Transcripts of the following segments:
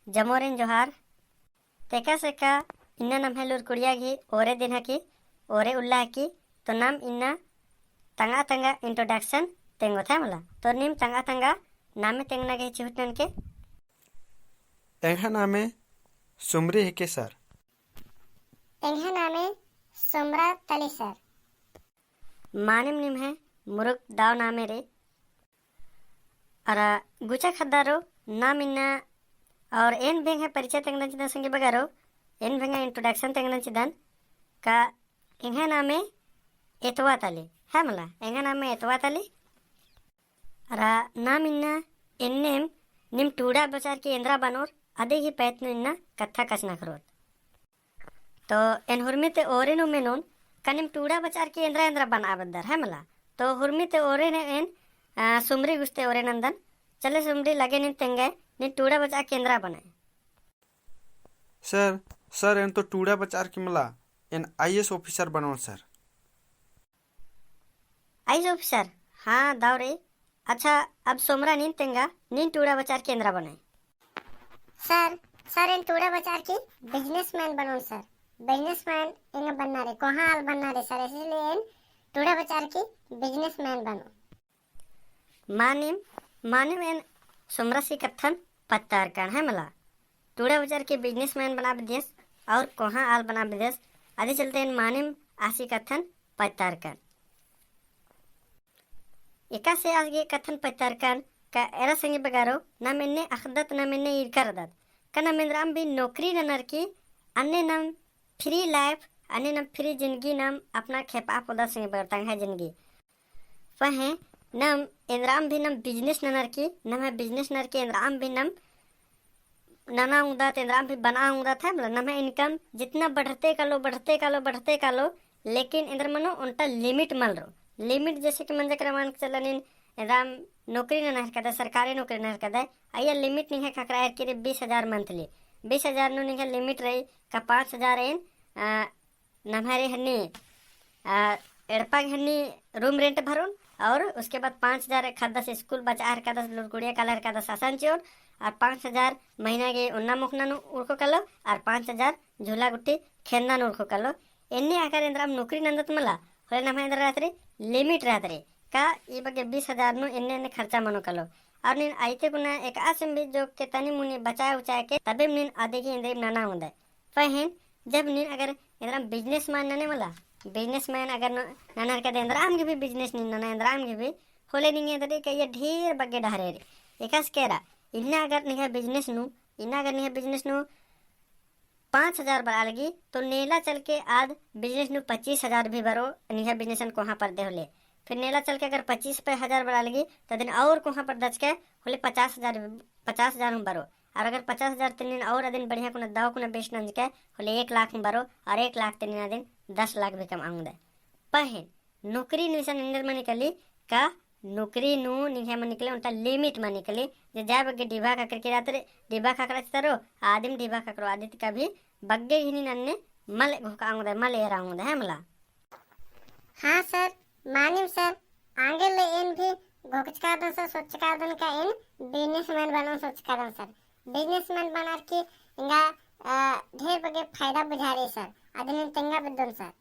जमोरेन जोहार तेका सेका इन्ना नम है लुर कुड़िया घी ओरे दिन हकी ओरे उल्ला हकी तो नाम इन्ना तंगा तंगा इंट्रोडक्शन तेंगो था मला तो निम तंगा तंगा नामे तेंगना के चिहुटन के एंहा नामे सुमरी है के सर एंहा नामे सोमरा तली सर मानिम निम है मुरुक दाव नामे रे अरा गुचा खद्दारो नाम इन्ना और एन भेंग है परिचय तेंगना चिदन संगे बगारो एन भेंगा इंट्रोडक्शन तेंगना चिदन का इंहा नामे एतवा ताली है मला इंहा नामे एतवा ताली अरा नाम इन्ना एन्नेम निम टूड़ा बचार की इंद्रा बनोर अदे ही पैतनु इन्ना कथा कचना करोत तो एन हुरमिते ओरे नो मेनोन कनिम टूड़ा बचार की इंद्रा इंद्रा बना बदर है मला तो हुरमिते ओरे ने एन सुमरी गुस्ते ओरे नंदन चले सुमरी लगे निन तेंगे निन टूड़ा बचार की इंद्रा बनाए सर एन तो टूड़ा बचार की मला एन आईएएस ऑफिसर बनो सर आईएएस ऑफिसर हाँ दाव रे अच्छा अब सोमरा निन तेंगा निन टूड़ा बचार की इंद्रा बनाए सर इन टूड़ा बचार की बिजनेसमैन बनो सर बिजनेसमैन इन बनना रे कहाँ हाल बनना रे सर इसलिए इन टूड़ा बचार की बिजनेसमैन बनो मानिम एन सोमरा सी कथन पत्तार कण है मला टूड़ा बचार के बिजनेसमैन बना बिदेस और कहाँ आल बना बिदेस आदि चलते एन मानिम आसी कथन पत्तार कण एका से आगे कथन पत्तार कण का एरा संगे बगारो ना मैंने अखदत ना मैंने इरकर दत का ना मेंद्राम भी नौकरी ननर की अन्य नाम फ्री लाइफ अन्य नाम फ्री जिंदगी नाम अपना खेपा पोदा संगे बगरतांग है जिंदगी वह नम इंद्राम भी नम बिजनेस ननर की नम है बिजनेस नर की इंद्राम भी नम नाना उदा इंद्राम भी बना उदा था मतलब नम है इनकम जितना बढ़ते का लो लेकिन इंद्र मनो उनका लिमिट मल रो लिमिट जैसे कि मंजक रमान चलन इंद्राम नौकरी न कदा सरकारी नौकरी न कदा अय्या लिमिट नहीं है खकरा के 20,000 मंथली 20,000 नो नहीं है लिमिट रही का 5,000 एन नम्हारे हन्नी एड़पाग हन्नी रूम रेंट भरून और उसके बाद 5,000 खादा से स्कूल बचा हरका लुड़कुड़िया काला हरका सासान चियोन और 5,000 महीना के उन्ना मुखना उड़को कलो और 5,000 झूला गुट्टी खेलना उड़को कलो एन्नी आकर इंद्राम नौकरी नंदत मला होले नम्हा इंद्र रात्रि लिमिट रात्रि का ये बगे 20,000 नु इन्ने खर्चा मनो कलो और नीन आइते कुना एक आसम भी जो के तनी मुनी बचाए उचाए के तबे नीन आधे की इंद्र नाना होंदा फहिन जब नीन अगर इंद्र बिजनेसमैन नने मला बिजनेसमैन अगर नाना के इंद्र आम के भी बिजनेस नीन नाना इंद्र आम के भी होले नी इंद्र के ये ढेर बगे ढारे रे एकास केरा इन्ना अगर नहीं है बिजनेस नु 5,000 बढ़ा लगी तो नेला चल के आज बिजनेस नु 25,000 भी भरो नहीं बिजनेस कहाँ पर दे होले फिर नेला चल के अगर 25,000 बढ़ा लगी तो दिन और कहाँ पर दच के होले 50,000 हम भरो और अगर 50,000 तीन और दिन बढ़िया कुना दाव कुना बेच नंज के होले 1 लाख हम भरो और 1 लाख तीन दिन 10 लाख भी कम आऊंगा पहन नौकरी निशन इंदर में निकली का नौकरी नु निहे में निकले उनका लिमिट में निकली जे जाए बग्गे डिबा खाकर के रात्रे डिबा खाकर चरो आदिम डिबा खाकर आदित का भी बग्गे ही नन्ने मल घोका आऊंगा मल एरा आऊंगा है मला हाँ सर मानिम सर आगे ले इन भी घोकचका दन सर सोचका दन का इन बिजनेसमैन बनो सोचका दन सर बिजनेसमैन बना के इंगा ढेर बगे फायदा बुझा रहे सर आदमी तेंगा बदन सर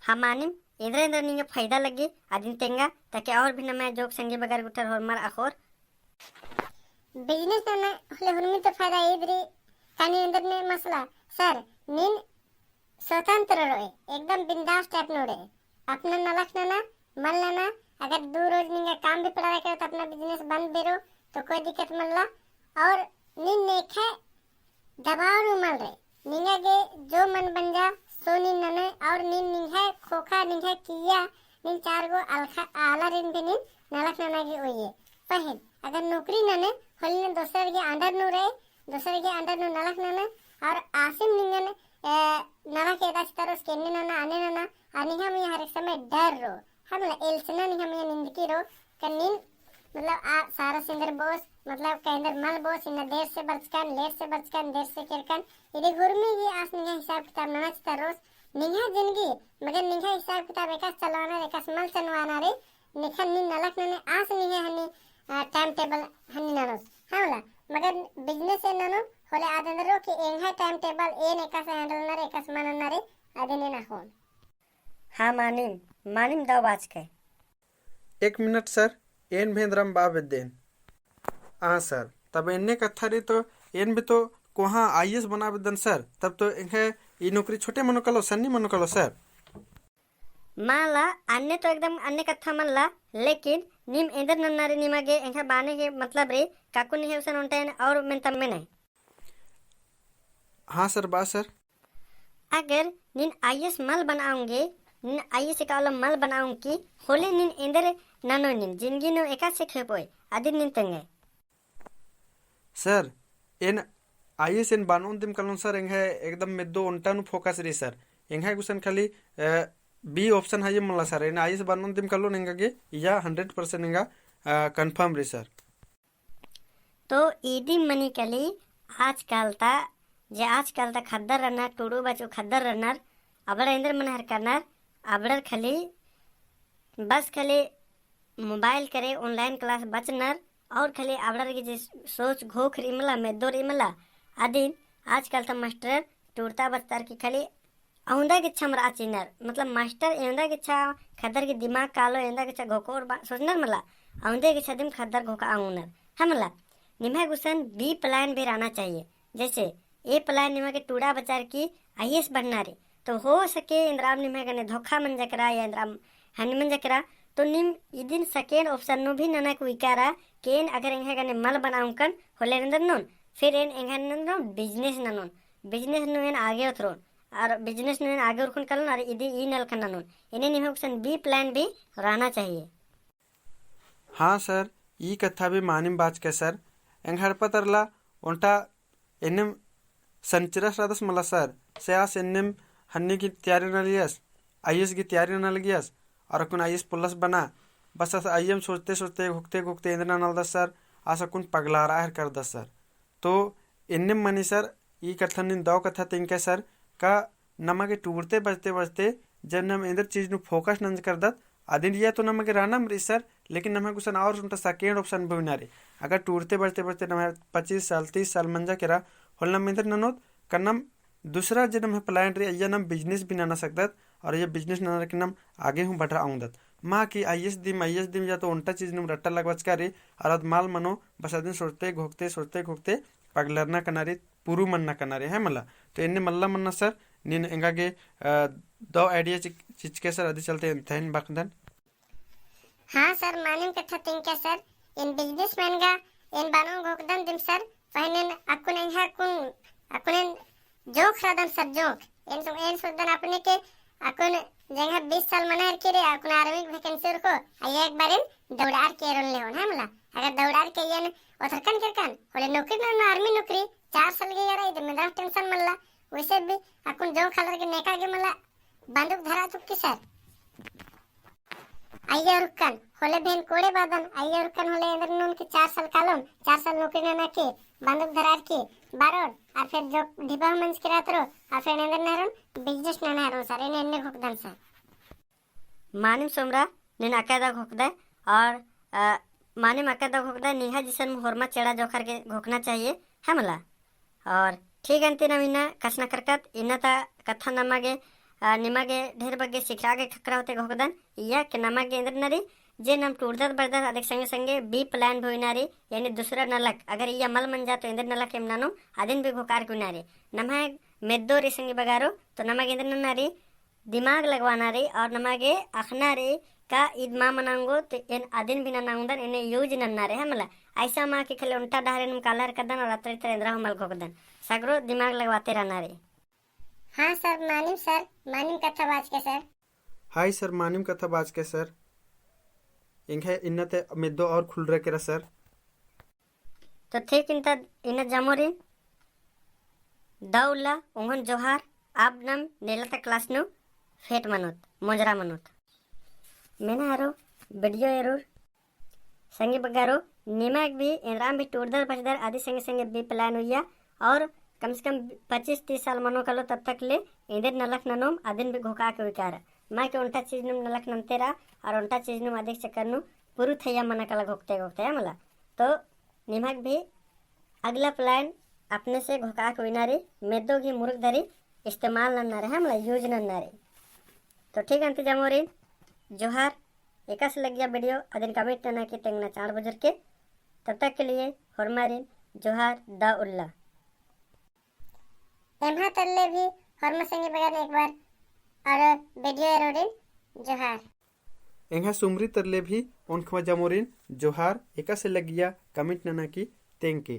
हम मानिम इधर नहीं फायदा लगी आदिन तेंगा ताकि और भी न मैं जोक संगे बगर गुटर और मर अखोर बिजनेस न होले हुरमी तो फायदा इधरी कानी अंदर ने मसला सर नीन स्वतंत्र रहे एकदम बिंदास टाइप नो रहे अपना नलक ना मल ना अगर 2 रोज निंगा काम भी पड़ा रखे तो अपना बिजनेस बंद भी रो तो कोई दिक्कत मल्ला और नीन नेखे दबाव नु मल रहे निंगा के जो मन बन जा सो नीन नने और नीन निंगा खोखा निंगा किया नीन 4 गो अलखा आला रिन भी नीन नलक ना की ओये पहन अगर नौकरी नने होली ने दूसरे के अंडर नु रहे दूसरे के अंडर नु नलक नने और आसिम निंगन नवा के दास तरस के नना आने नना आनी हम ये हर समय डर रो हम एल्सना नहीं हम ये निंदकी रो कनिन मतलब आ सारा सिंगर बोस मतलब केंद्र मल बोस इन देर से बचकन लेट से बचकन देर से किरकन इधर गुरमी की आस नहीं हिसाब किताब नना तरस निहा जिंदगी मगर निहा हिसाब किताब एका चलवाना एका मल चलवाना रे निखन नि नलक नने आस नहीं है हनी टाइम टेबल हनी ननस हावला मगर अगर बिजनेस ಏನನು ಹೊಲೆ ಆದಂದ್ರು कि ಎಂಹ ಟೈಮ್ ಟೇಬಲ್ ಏನ್ ಏಕಸ ಹ್ಯಾಂಡಲ್ ನರೆ ಏಕಸ ಮನನ್ನರೆ ಅದೇನೆ ನಾ ಹೋನ್ हाँ मानिम मानिम दाव बाज के 1 मिनट सर एन भेंद्रम बाबेदेन हाँ सर तब इन्ने कथा रे तो एन भी तो कोहा आईएएस बना बेदन सर तब तो इन्हें ये नौकरी छोटे मनो कलो सन्नी मनो कलो सर माला अन्य तो एकदम अन्य कथा मनला लेकिन निम इंदर नन्नारे निमागे एंखा बाने के मतलब रे काकु नि हेवसन उंटेन और मेन तम में नहीं हाँ सर बा सर अगर निन आईएएस मल बनाऊंगे निन आईएएस का वाला मल बनाऊंगी होले निन इंदर ननो निन जिंदगी नो एका से खेपोय आदिन निन तंगे सर एन आईएएस एन बानोन दिम कलोन सर इन्हें एकदम में दो उल्टा नु फोकस रे सर इन्हें गुसन खाली बी ऑप्शन है ये मला सर इन आईएएस बानोन दिम कलोन इंगे या 100% इंगा कंफर्म रे सर तो ईदी मनी कली आजकल ता जे आजकल ता खद्दर रनर टूडू बचो खद्दर रनर अबड़ इंदर मन हर करनर अबड़र खाली बस खाली मोबाइल करे ऑनलाइन क्लास बचनर और खाली अबड़र की जे सोच घोख रिमला में दो रिमला आदिन आजकल ता मास्टर टूरता बस्तर की खाली औंदा के छमरा चिनर मतलब मास्टर औंदा के छा खद्दर के दिमाग कालो औंदा के छा घोकोर सोचनर मला औंदे के छदिम खद्दर घोका आउनर हमला निम्हा गुसन बी प्लान भी रहना चाहिए जैसे ए प्लान निम्हा के टूड़ा बचार की आईएएस बनना रे तो हो सके इंद्राम निम्हा कने धोखा मन जकरा या इंद्राम हन मन जकरा तो निम इदिन सेकेंड ऑप्शन नो भी नना को विकारा केन अगर इंहा कने मल बनाऊं कन होले नंदर नोन फिर इन इंहा नंदर बिजनेस ननोन बिजनेस नो इन आगे उतरोन और बिजनेस नो इन आगे उरकुन कलन और इदी ई नल कन ननोन इने निम्हा गुसन बी प्लान भी रहना चाहिए हाँ सर ई कथा भी मानिम बाज के सर एंघर पतरला उल्टा एनिम संचरस रादस मला सर सेयास एनिम हन्नी की तैयारी न लियस आईएएस की तैयारी न लगियस और कुन आईएएस पुलिस बना बस आईएम सोचते सोचते घुकते घुकते इंद्र नल दस सर आसा कुन पगला रहा है कर दस सर तो एनिम मनी सर ई कथन दो कथा तिंके सर का नमके टूटते बजते बजते जब नम इंद्र चीज नु फोकस नंज कर दत आदिन ये तो नमके रानम री सर लेकिन नमक कुछ और उनका सेकेंड ऑप्शन भी ना रे अगर टूटते बढ़ते बढ़ते नम 25 साल 30 साल मंजा केरा होल नम इंदर ननोत कन्नम दूसरा जे नम प्लान रे या नम बिजनेस भी ना सकदत और ये बिजनेस ना के नम आगे हूँ बढ़ आऊंदत माँ की आईएएस दिम या तो उल्टा चीज नम रट्टा लगवच का रे और माल मनो बस दिन सोचते घोकते पगलरना कनारे पुरु मन्ना कनारे है मला तो इन्ने मल्ला मन्ना सर नीन एंगागे दो आइडिया चीज के सर आदि चलते थैन बाखदन हाँ सर मानिम कथा तिंके सर इन बिजनेसमैन गा इन बानो गोकदम दिम सर पहिनेन अकुन इंहा कुन अकुन जोक रादम सर जोक इन सुदन अपने के अकुन जंगा 20 साल मनार के रे अकुन आर्मी वैकेंसी को आया एक बार दौड़ार के रोल ले होना हमला अगर दौड़ार के यन ओथरकन करकन होले नौकरी ना आर्मी नौकरी 4 साल के यार इधर में टेंशन मल्ला वैसे भी अकुन जो खलर के नेका के मला बंदूक धरा चुकी सर आइया रुकन होले बहन कोड़े बादन आइया रुकन होले इंदर नून के 4 साल कालोन 4 साल नौकरी ना के बंदूक धरार के बारोड और फिर जो ढिबा मंच के रात रो और फिर इंदर नहरन बिजनेस ना नहरन सर इन्हें इन्हें घोकदन सर मानिम सोमरा निन अकायदा घोकदा और मानिम अकायदा घोकदा निहा जिसन होरमा चेड़ा जोखर के घोकना चाहिए हमला और ठीक अंते नमीना कसना करकत इन्नता कथा नमागे निमागे ढेर बग्गे सिखरागे खकरा होते घोकदन या के नमागे इंद्र नरी जे नम टूटदत बर्दत अधिक संगे संगे बी प्लान भोइनारी यानी दूसरा नलक अगर या मल मन जा तो इंद्र नलक एम नानो आदिन भी घोकार कुनारी नमागे मेद्दो रे संगे बगारो तो नमागे इंद्र ननारी दिमाग लगवाना रे और नमागे अखना रे का ईद माँ मनाऊंगो तो इन आदिन भी नाउंदन इन्हें यूज नन्ना रे हमला ऐसा माँ के खले उल्टा डहरे नम कालर कदन और अतर इतर इंद्रा हमल घोकदन सगरो दिमाग लगवाते रहना रे हाँ सर मानिम कथा बाज के सर हाय सर मानिम कथा बाज के सर इंखे इन्नते मेदो और खुल रहे केरा सर तो ठीक इंता इन्ना जमोरी दाउला उंगन जोहार अब नम नेलता क्लास नु फेट मनोत मोजरा मनोत मैंने हारो वीडियो एरोर संगे बगारो निमाग भी इंद्राम भी टूटदर बचदर आदि संगे संगे भी प्लान हुआ और कम से कम 25-30 साल मनो कलो तब तक ले इधर नलक ननोम आदिन भी घोका के विकार माँ के उल्टा चीज नुम नलक नंतेरा और उल्टा चीज नुम अधिक चक्कर नु पुरु थैया मना कला घोकते घोकते है मला तो निमाग भी अगला प्लान अपने से घोकाक विनारी मेदोगी मुरुगदरी इस्तेमाल नन्नारे हमला यूज नन्नारे। तो ठीक अंति जमोरिन जोहार एकस लग गया वीडियो अदिन कमेंट ना कि तेंगना 4 बुजुर्ग के। तब तक के लिए हरमारिन जोहार दा उल्ला एम्हा तरले भी हरमा संगे बगान एक बार और वीडियो एरोडिन जोहार एंहा सुमरी तरले भी उनखमा जमोरिन जोहार एका से लगिया कमेंट नना की तेंके।